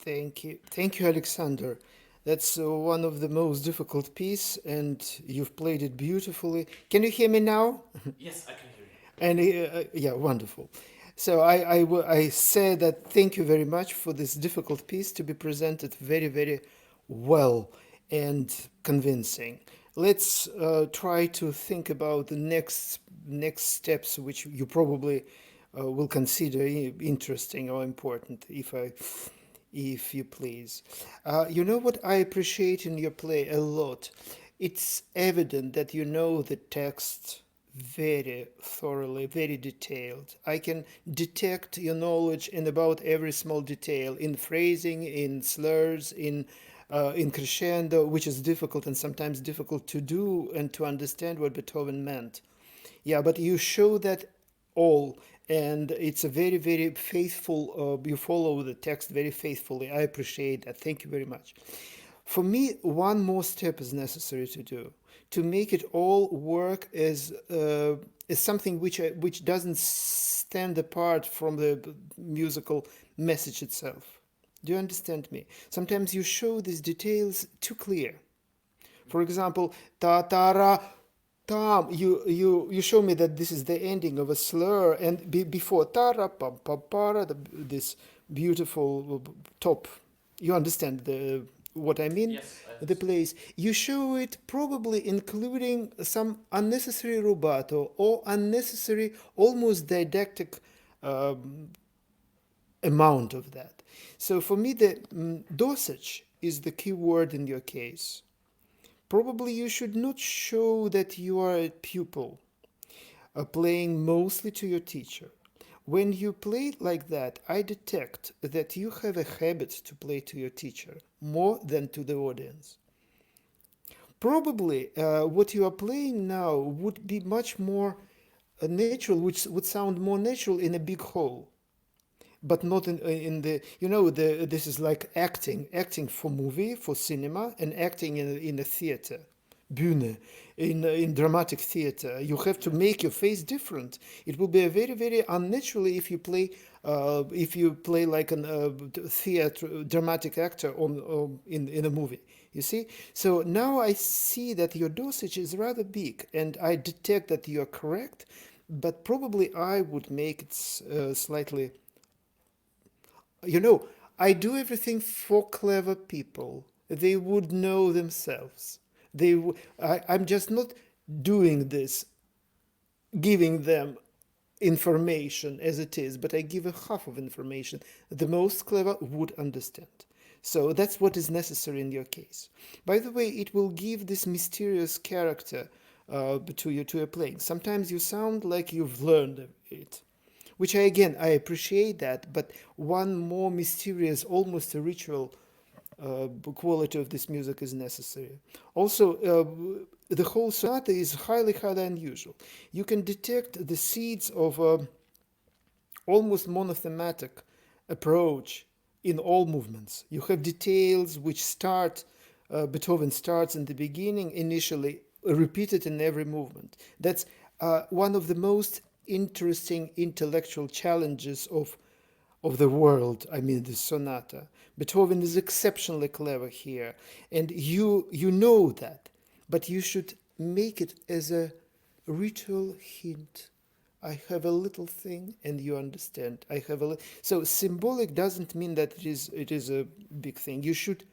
Thank you, Alexander. That's one of the most difficult piece, and you've played it beautifully. Can you hear me now? Yes, I can hear you. And yeah, wonderful. So I say that thank you very much for this difficult piece to be presented very, very well and convincing. Let's try to think about the next steps, which you probably will consider interesting or important, if you please. You know what I appreciate in your play a lot? It's evident that you know the text very thoroughly, very detailed. I can detect your knowledge in about every small detail, in phrasing, in slurs, in crescendo, which is difficult and sometimes difficult to do and to understand what Beethoven meant. Yeah, but you show that all, and it's a very, very faithful. You follow the text very faithfully. I appreciate that. Thank you very much. For me, one more step is necessary to do to make it all work as something which doesn't stand apart from the musical message itself. Do you understand me? Sometimes you show these details too clear. For example, ta ta ra tam. You show me that this is the ending of a slur, and before ta ra pam pam para, this beautiful top. You understand the what I mean? Yes, I The understand. place. You show it probably including some unnecessary rubato or unnecessary, almost didactic um, amount of that. So for me, the dosage is the key word in your case. Probably you should not show that you are a pupil, playing mostly to your teacher. When you play like that, I detect that you have a habit to play to your teacher more than to the audience. Probably what you are playing now would be much more natural, which would sound more natural in a big hall, but not in the this is like acting for movie, for cinema, and acting in a theater, bühne, in dramatic theater. You have to Yeah. make your face different. It will be a very, very unnaturally if you play like an theater dramatic actor in a movie. You see, so now I see that your dosage is rather big, and I detect that you are correct, but probably I would make it slightly. You know, I do everything for clever people. They would know themselves. I'm just not doing this, giving them information as it is, but I give a half of information. The most clever would understand. So that's what is necessary in your case. By the way, it will give this mysterious character to your playing. Sometimes you sound like you've learned it, which I appreciate that, but one more mysterious, almost a ritual quality of this music is necessary. Also, the whole sonata is highly, highly unusual. You can detect the seeds of almost monothematic approach in all movements. You have details which Beethoven starts in the beginning, initially repeated in every movement. That's one of the most interesting intellectual challenges of the world. I mean, the sonata. Beethoven is exceptionally clever here, and you know that, but you should make it as a ritual hint. I have a little thing, and you understand. I have so symbolic doesn't mean that it is a big thing. You should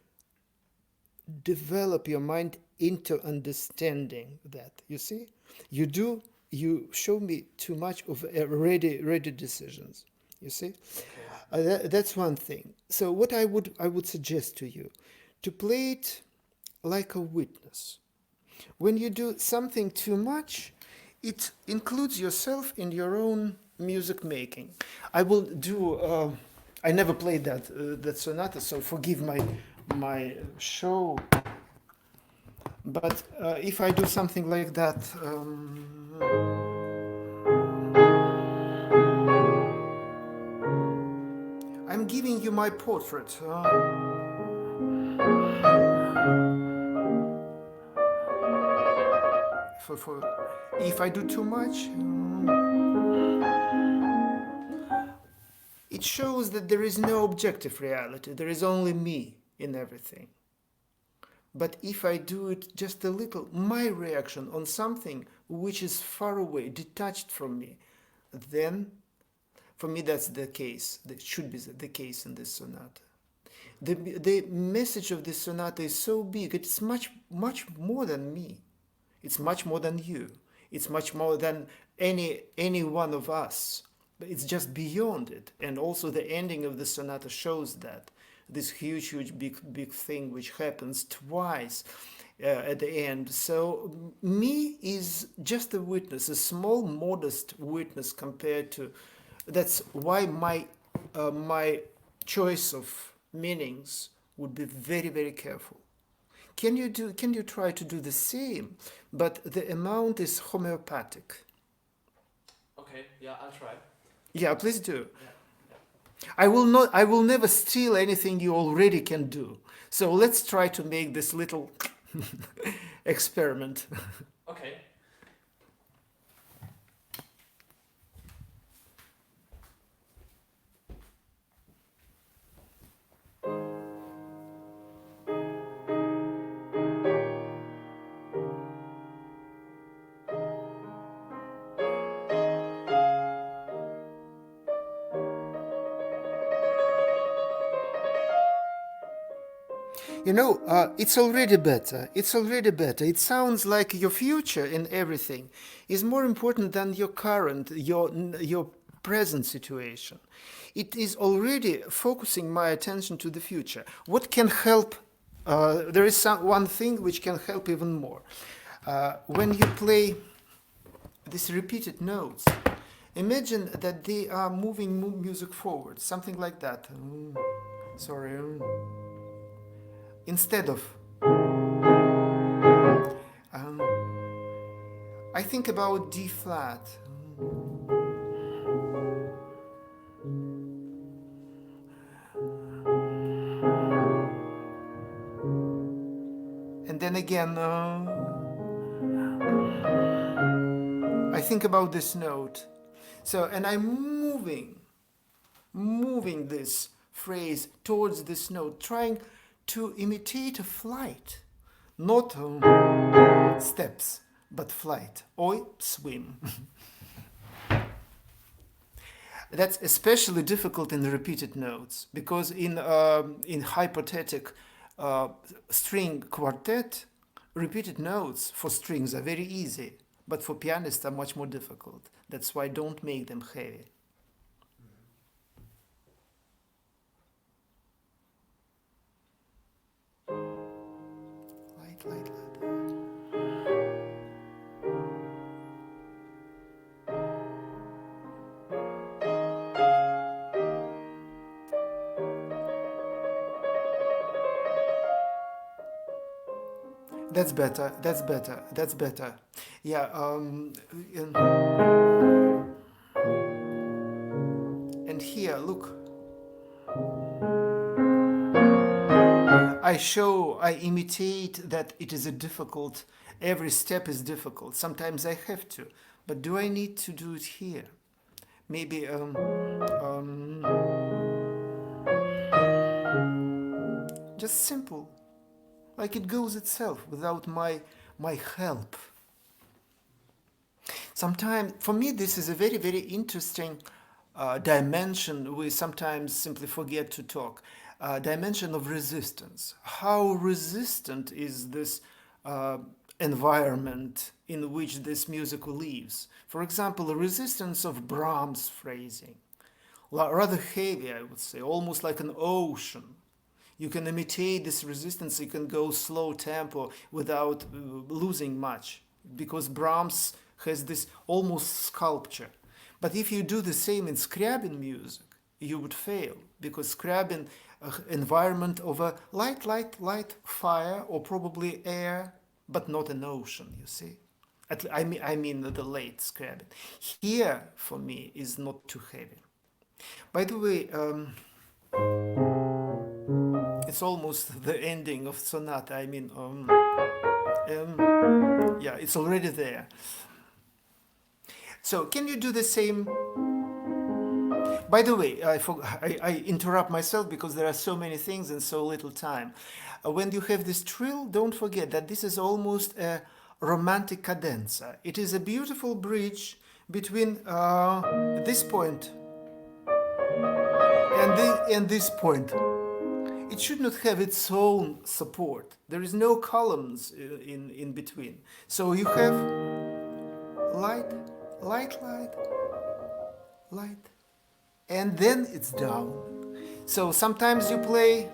develop your mind into understanding that. You see, you do. You show me too much of ready decisions. You see, Okay. that's one thing. So what I would suggest to you, to play it like a witness. When you do something too much, it includes yourself in your own music making. I will do. I never played that sonata, so forgive my show. But if I do something like that, I'm giving you my portrait. For if I do too much, it shows that there is no objective reality. There is only me in everything. But if I do it just a little, my reaction on something which is far away, detached from me, then for me that's the case. That should be the case in this sonata. The message of this sonata is so big. It's much more than me. It's much more than you. It's much more than any one of us. But it's just beyond it. And also the ending of the sonata shows that. This huge, big thing which happens twice at the end. So me is just a witness, a small, modest witness compared to. That's why my choice of meanings would be very, very careful. Can you try to do the same, but the amount is homeopathic? Okay, yeah, I'll try. Yeah, please do. Yeah. I will never steal anything you already can do. So let's try to make this little experiment. Okay. It's already better. It's already better. It sounds like your future in everything is more important than your current, your present situation. It is already focusing my attention to the future. What can help? There is one thing which can help even more. When you play these repeated notes, imagine that they are moving music forward, something like that. Sorry. Instead of um, I think about D flat, and then again I think about this note. So, and I'm moving this phrase towards this note, trying to imitate a flight, not steps, but flight or swim. That's especially difficult in the repeated notes because in hypothetic string quartet, repeated notes for strings are very easy, but for pianists are much more difficult. That's why don't make them heavy. Light. That's better. That's better. Yeah. And here, look. I imitate that it is a difficult. Every step is difficult. Sometimes I have to, but do I need to do it here? Maybe just simple, like it goes itself without my help. Sometimes, for me, this is a very, very interesting dimension we sometimes simply forget to talk. Dimension of resistance. How resistant is this environment in which this music lives? For example, the resistance of Brahms phrasing. Rather heavy, I would say, almost like an ocean. You can imitate this resistance, you can go slow tempo without losing much, because Brahms has this almost sculpture. But if you do the same in Scriabin music, you would fail, because Scriabin environment of a light fire or probably air, but not an ocean, you see. I mean the late Scriabin. Here, for me, is not too heavy. By the way, it's almost the ending of sonata. I mean, yeah, it's already there. So can you do the same? By the way, I interrupt myself because there are so many things and so little time. When you have this trill, don't forget that this is almost a romantic cadenza. It is a beautiful bridge between this point and this point. It should not have its own support. There is no columns in between. So you have light, light, light, light, and then it's down. So sometimes you play,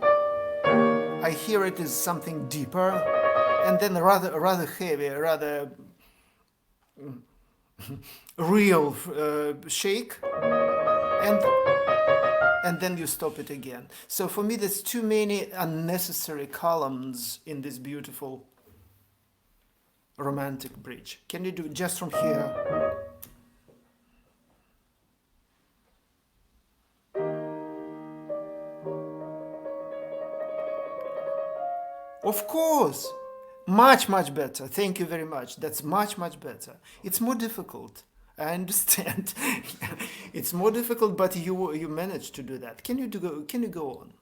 I hear it is something deeper, and then rather heavy, rather real shake, and then you stop it again. So for me, there's too many unnecessary columns in this beautiful romantic bridge. Can you do it just from here? Of course, much better. Thank you very much. That's much better. It's more difficult. I understand. It's more difficult, but you managed to do that. Can you go on?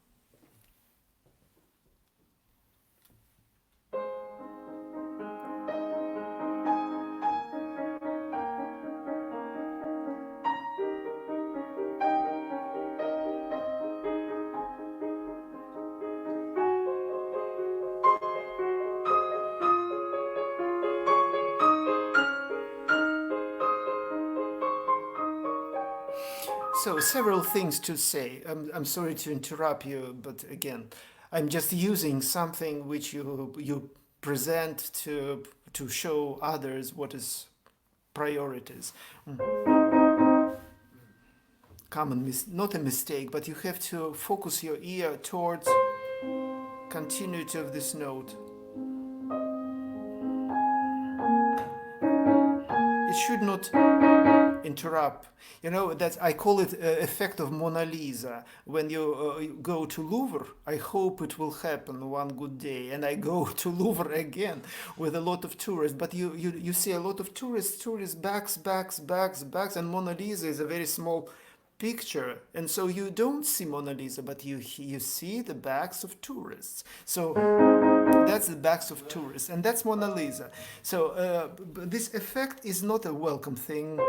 So several things to say. I'm sorry to interrupt you, but again, I'm just using something which you present to show others what is priorities. Not a mistake, but you have to focus your ear towards continuity of this note. It should not interrupt. You know that I call it effect of Mona Lisa. When you go to Louvre, I hope it will happen one good day, and I go to Louvre again with a lot of tourists. But you see a lot of tourists, backs, and Mona Lisa is a very small picture, and so you don't see Mona Lisa, but you see the backs of tourists. So that's the backs of tourists, and that's Mona Lisa. So this effect is not a welcome thing.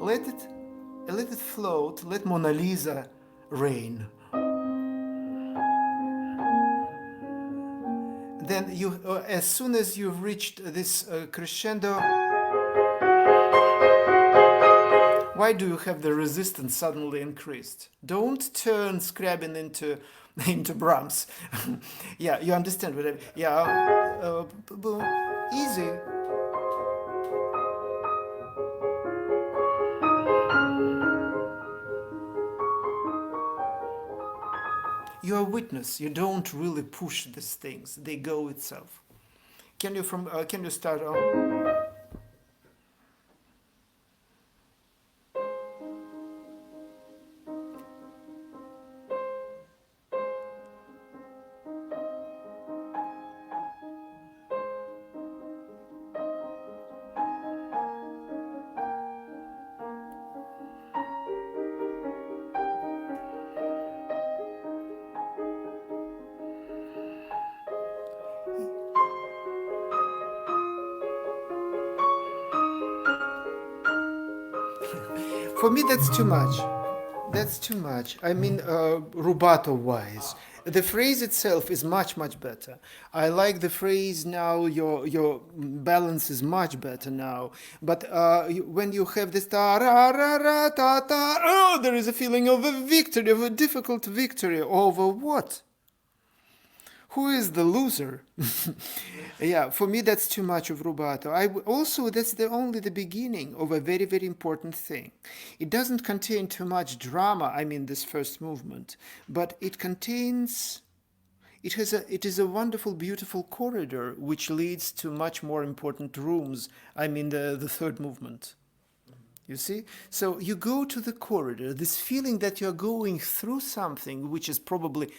Let it float. Let Mona Lisa reign. Then you, as soon as you've reached this crescendo, why do you have the resistance suddenly increased? Don't turn Scriabin into Brahms. Yeah, you understand what I mean? Yeah, easy. You're a witness. You don't really push these things. They go itself. Can you start on? For me, that's too much. That's too much. I mean, rubato-wise, the phrase itself is much better. I like the phrase now. Your balance is much better now. But when you have this ta ra ra ra ta ta, oh, there is a feeling of a victory, of a difficult victory over what? Who is the loser? Yeah, for me that's too much of rubato. Also, that's only the beginning of a very important thing. It doesn't contain too much drama. I mean, this first movement, but it contains. It is a wonderful, beautiful corridor which leads to much more important rooms. I mean, the third movement. You see? So you go to the corridor, this feeling that you're going through something which is probably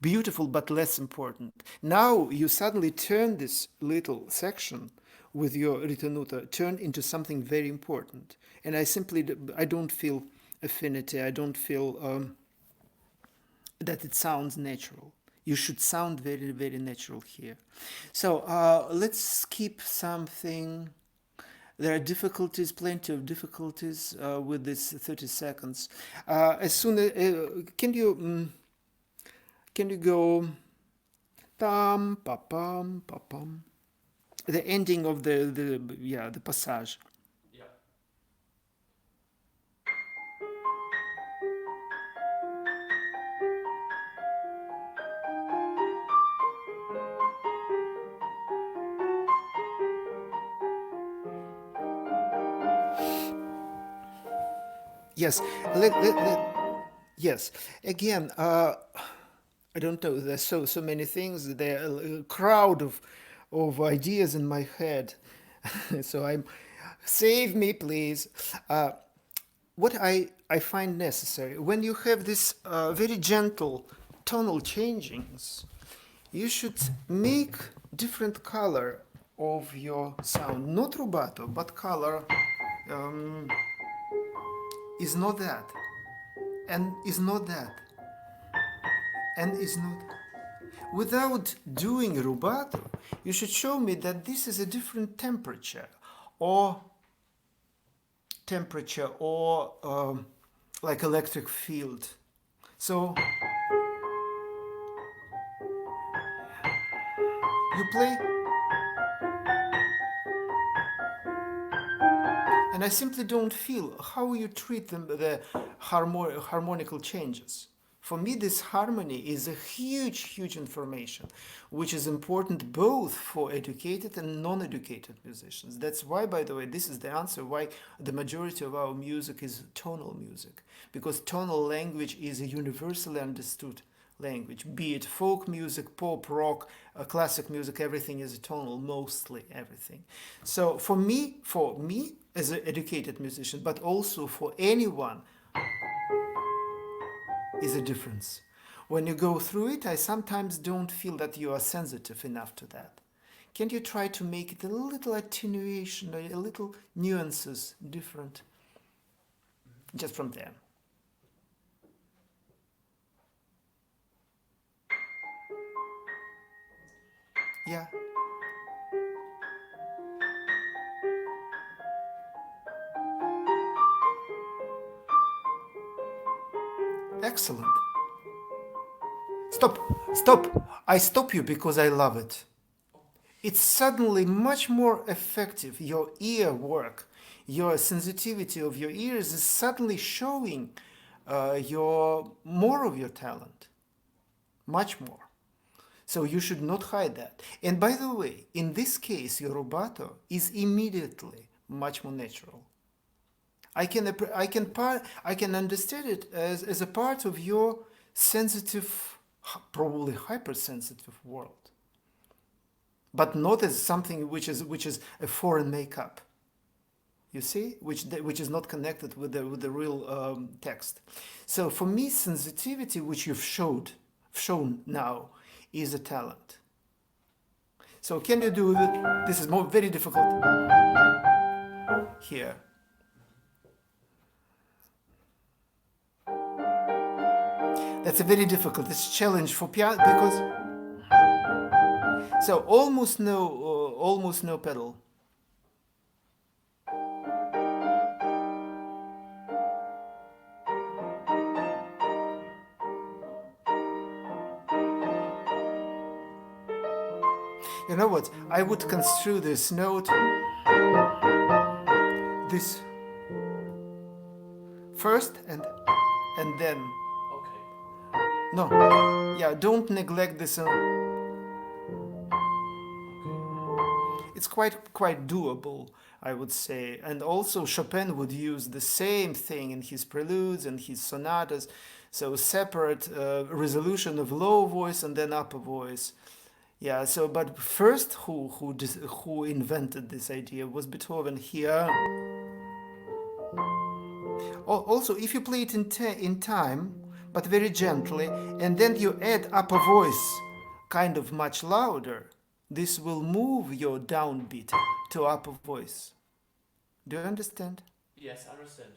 beautiful but less important. Now you suddenly turn this little section with your ritenuta, turn into something very important. And I don't feel affinity. I don't feel that it sounds natural. You should sound very, very natural here. So let's skip something. There are difficulties, plenty of difficulties with this 30 seconds. As soon as can you go pam pa pam pa pam? The ending of the passage. Yeah. Yes, yes. Again, I don't know. There's so many things. There are a crowd of ideas in my head. So I'm save me, please. What I find necessary when you have this very gentle tonal changings, you should make different color of your sound. Not rubato, but color um, is not that, and is not that, and is not. Without doing rubato, you should show me that this is a different or temperature or like electric field. So you play, and I simply don't feel how you treat the harmonical changes. For me, this harmony is a huge, huge information, which is important both for educated and non-educated musicians. That's why, by the way, this is the answer why the majority of our music is tonal music, because tonal language is a universally understood language, be it folk music, pop, rock, classic music, everything is tonal, mostly everything. So for me, as an educated musician, but also for anyone, is a difference. When you go through it, I sometimes don't feel that you are sensitive enough to that. Can't you try to make it a little attenuation, a little nuances different, just from there? Yeah. Excellent. Stop. Stop. I stop you because I love it. It's suddenly much more effective. Your ear work, your sensitivity of your ears is suddenly showing your more of your talent, much more. So you should not hide that. And by the way, in this case, your rubato is immediately much more natural. I can understand it as a part of your sensitive, probably hypersensitive world, but not as something which is a foreign makeup. You see, which is not connected with the real text. So for me, sensitivity, which you've shown now, is a talent. So can you do it? This is very difficult here. That's a very difficult. It's a challenge for piano because so almost no pedal. You know what? I would construe this note, this first and then Okay. no, yeah. Don't neglect this. It's quite doable, I would say. And also Chopin would use the same thing in his preludes and his sonatas. So separate resolution of low voice and then upper voice. Yeah. So, but first, who invented this idea was Beethoven here. Also, if you play it in time, but very gently, and then you add upper voice, kind of much louder, this will move your downbeat to upper voice. Do you understand? Yes, I understand.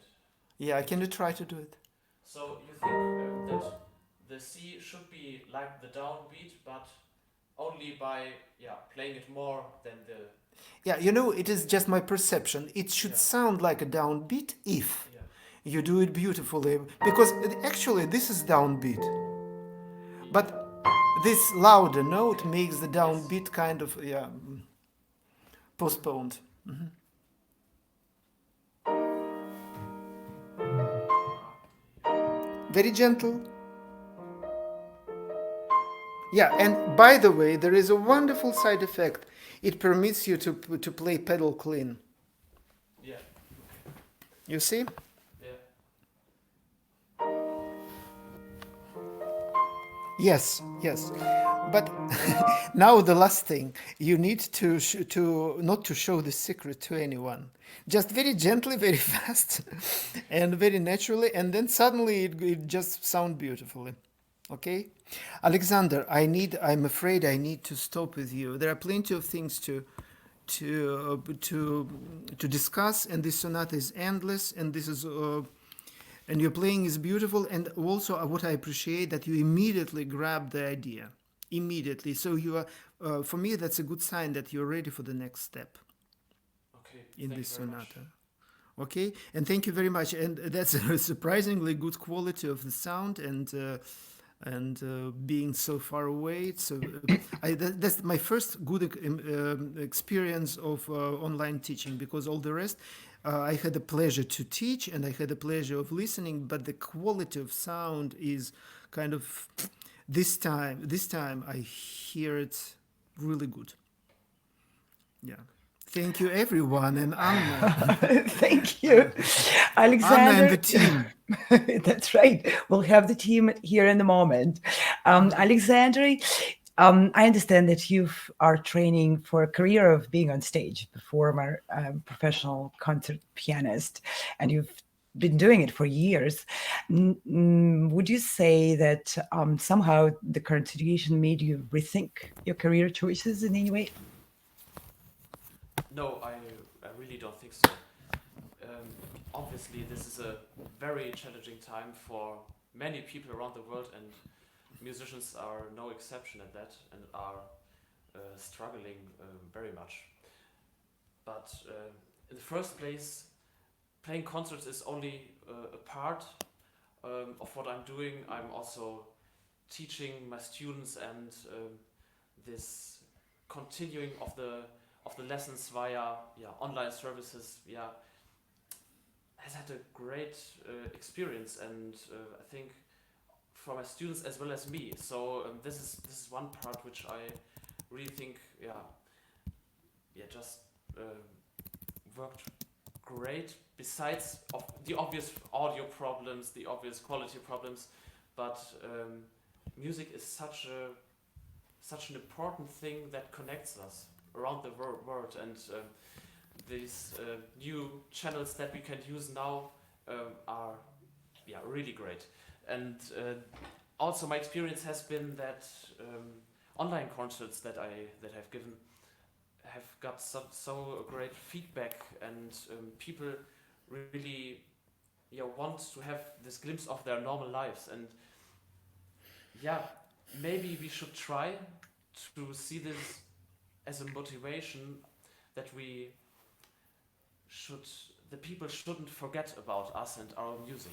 Yeah, can you try to do it? So you think that the C should be like the downbeat, but only by playing it more than the Yeah, you know, it is just my perception. It should yeah sound like a downbeat if yeah you do it beautifully, because actually this is downbeat, yeah but this louder note okay makes the yes downbeat kind of postponed. Very gentle. Yeah, and by the way, there is a wonderful side effect. It permits you to play pedal clean. yeah You see? yeah Yes, yes. But now the last thing, you need to not to show the secret to anyone. Just very gently, very fast, and very naturally, and then suddenly it just sound beautifully. Okay, Alexander, I'm afraid I need to stop with you. There are plenty of things to discuss, and this sonata is endless, and this is and your playing is beautiful. And also, what I appreciate that you immediately grab the idea, immediately. So you are, for me, that's a good sign that you're ready for the next step okay. in Thank this you very much. sonata. Okay, and thank you very much. And that's a surprisingly good quality of the sound, and being so far away. So that's my first good experience of online teaching, because all the rest I had the pleasure to teach and I had the pleasure of listening, but the quality of sound is kind of this time I hear it really good. Yeah. Thank you, everyone, and Anna. Thank you, Anna and the Alexander. team. That's right. We'll have the team here in a moment. Alexander, I understand that you are training for a career of being on stage, performer, professional concert pianist, and you've been doing it for years. Would you say that somehow the current situation made you rethink your career choices in any way? No, I really don't think so. Obviously, this is a very challenging time for many people around the world, and musicians are no exception at that and are struggling very much. But in the first place, playing concerts is only a part of what I'm doing. I'm also teaching my students, and this continuing of the lessons via online services has had a great experience, and I think for my students as well as me. So this is one part which I really think just worked great. Besides of the obvious audio problems, the obvious quality problems, but music is such an important thing that connects us around the world, and these new channels that we can use now are really great. And also my experience has been that online concerts that I've given have got so great feedback, and people really want to have this glimpse of their normal lives. And yeah, maybe we should try to see this as a motivation that should the people shouldn't forget about us and our music.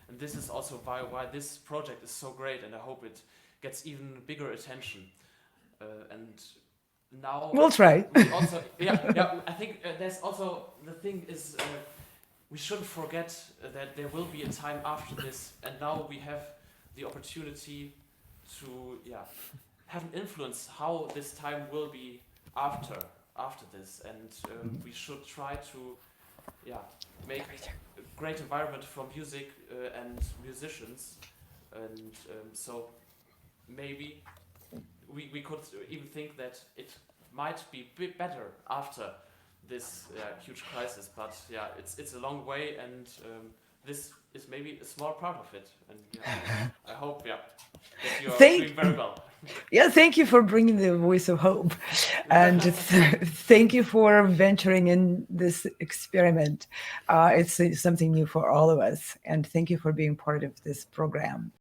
And this is also why this project is so great, and I hope it gets even bigger attention. And now We'll try. we also I think there's also the thing is we shouldn't forget that there will be a time after this, and now we have the opportunity to have an influence how this time will be after this, and we should try to make a great environment for music and musicians, and so maybe we could even think that it might be a bit better after this huge crisis. But it's a long way, and this is maybe a small part of it. And I hope, that you are Thank, doing very well. yeah, thank you for bringing the voice of hope, and thank you for venturing in this experiment. It's something new for all of us, and thank you for being part of this program.